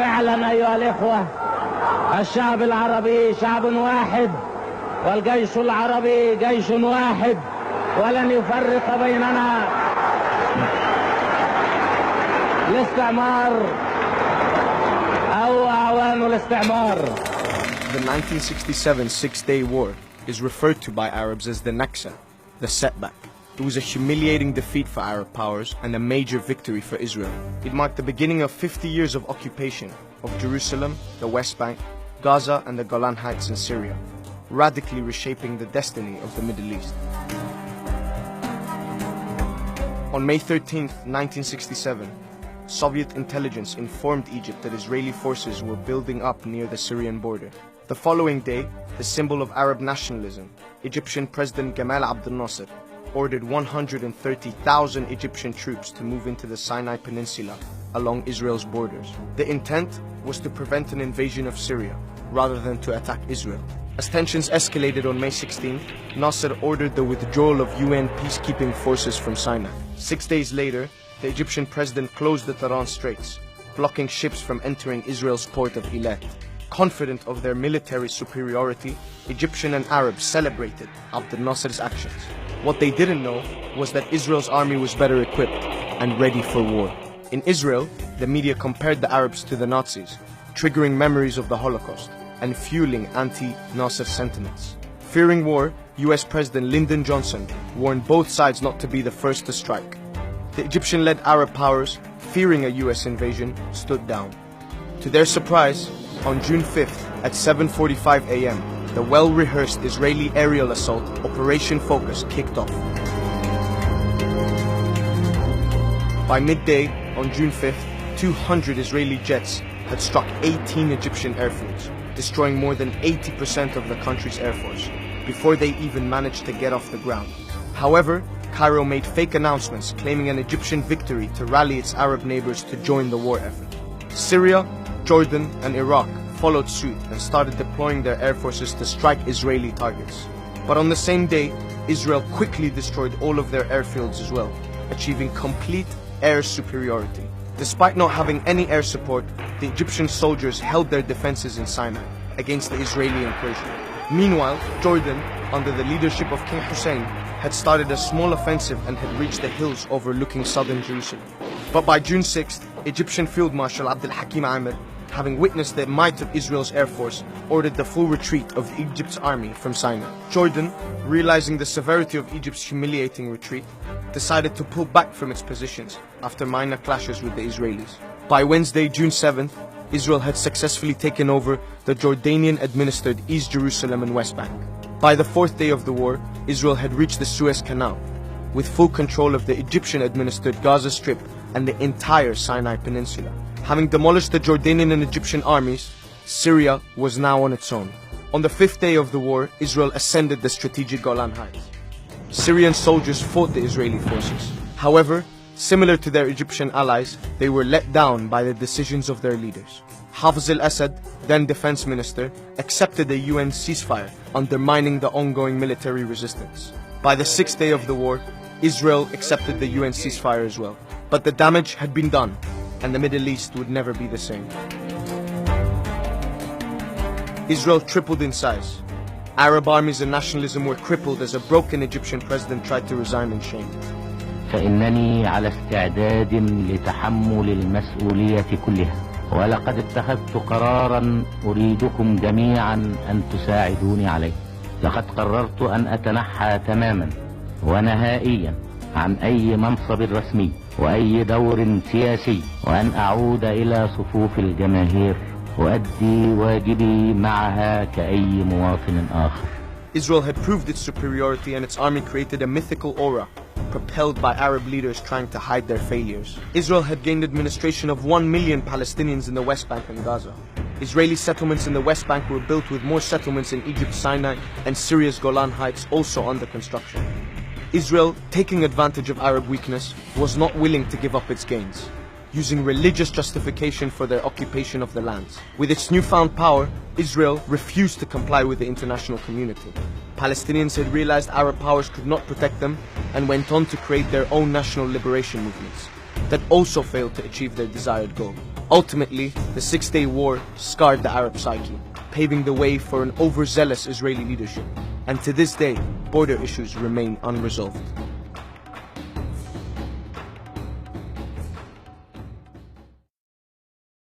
فعلا أيها الإخوة الشعب العربي شعب واحد والجيش العربي جيش واحد ولن يفرق بيننا الاستعمار أو أعوان الاستعمار. The 1967 Six-Day War is referred to by Arabs as the Naksa, the setback. It was a humiliating defeat for Arab powers and a major victory for Israel. It marked the beginning of 50 years of occupation of Jerusalem, the West Bank, Gaza and the Golan Heights in Syria, radically reshaping the destiny of the Middle East. On May 13, 1967, Soviet intelligence informed Egypt that Israeli forces were building up near the Syrian border. The following day, the symbol of Arab nationalism, Egyptian President Gamal Abdel Nasser, ordered 130,000 Egyptian troops to move into the Sinai Peninsula along Israel's borders. The intent was to prevent an invasion of Syria, rather than to attack Israel. As tensions escalated on May 16, Nasser ordered the withdrawal of UN peacekeeping forces from Sinai. 6 days later, the Egyptian president closed the Tiran Straits, blocking ships from entering Israel's port of Eilat. Confident of their military superiority, Egyptian and Arabs celebrated Abdel Nasser's actions. What they didn't know was that Israel's army was better equipped and ready for war. In Israel, the media compared the Arabs to the Nazis, triggering memories of the Holocaust and fueling anti-Nasser sentiments. Fearing war, US President Lyndon Johnson warned both sides not to be the first to strike. The Egyptian-led Arab powers, fearing a US invasion, stood down. To their surprise, on June 5th at 7:45 a.m., the well-rehearsed Israeli aerial assault Operation Focus kicked off. By midday on June 5th, 200 Israeli jets had struck 18 Egyptian airfields, destroying more than 80% of the country's air force, before they even managed to get off the ground. However, Cairo made fake announcements claiming an Egyptian victory to rally its Arab neighbors to join the war effort. Syria, Jordan, and Iraq followed suit and started deploying their air forces to strike Israeli targets. But on the same day, Israel quickly destroyed all of their airfields as well, achieving complete air superiority. Despite not having any air support, the Egyptian soldiers held their defenses in Sinai against the Israeli incursion. Meanwhile, Jordan, under the leadership of King Hussein, had started a small offensive and had reached the hills overlooking southern Jerusalem. But by June 6th, Egyptian Field Marshal Abdel Hakim Amir, having witnessed the might of Israel's air force, ordered the full retreat of Egypt's army from Sinai. Jordan, realizing the severity of Egypt's humiliating retreat, decided to pull back from its positions after minor clashes with the Israelis. By Wednesday, June 7th, Israel had successfully taken over the Jordanian-administered East Jerusalem and West Bank. By the fourth day of the war, Israel had reached the Suez Canal, with full control of the Egyptian-administered Gaza Strip and the entire Sinai Peninsula. Having demolished the Jordanian and Egyptian armies, Syria was now on its own. On the fifth day of the war, Israel ascended the strategic Golan Heights. Syrian soldiers fought the Israeli forces. However, similar to their Egyptian allies, they were let down by the decisions of their leaders. Hafez al-Assad, then defense minister, accepted a UN ceasefire, undermining the ongoing military resistance. By the sixth day of the war, Israel accepted the UN ceasefire as well. But the damage had been done, and the Middle East would never be the same. Israel tripled in size. Arab armies and nationalism were crippled as a broken Egyptian president tried to resign in shame. فإنني على استعداد لتحمل المسؤولية كلها، ولقد اتخذت قرارا أريدكم جميعا أن تساعدوني عليه. لقد قررت أن أتنحى تماما ونهائيا عن أي منصب رسمي وأي دور سياسي، وأن أعود إلى صفوف الجماهير وأدي واجبي معها كأي مواطن آخر. Israel had proved its superiority and its army created a mythical aura, propelled by Arab leaders trying to hide their failures. Israel had gained administration of 1 million Palestinians in the West Bank and Gaza. Israeli settlements in the West Bank were built with more settlements in Egypt's Sinai and Syria's Golan Heights also under construction. Israel, taking advantage of Arab weakness, was not willing to give up its gains, using religious justification for their occupation of the lands. With its newfound power, Israel refused to comply with the international community. Palestinians had realized Arab powers could not protect them and went on to create their own national liberation movements that also failed to achieve their desired goal. Ultimately, the Six-Day War scarred the Arab psyche, paving the way for an overzealous Israeli leadership. And to this day, border issues remain unresolved.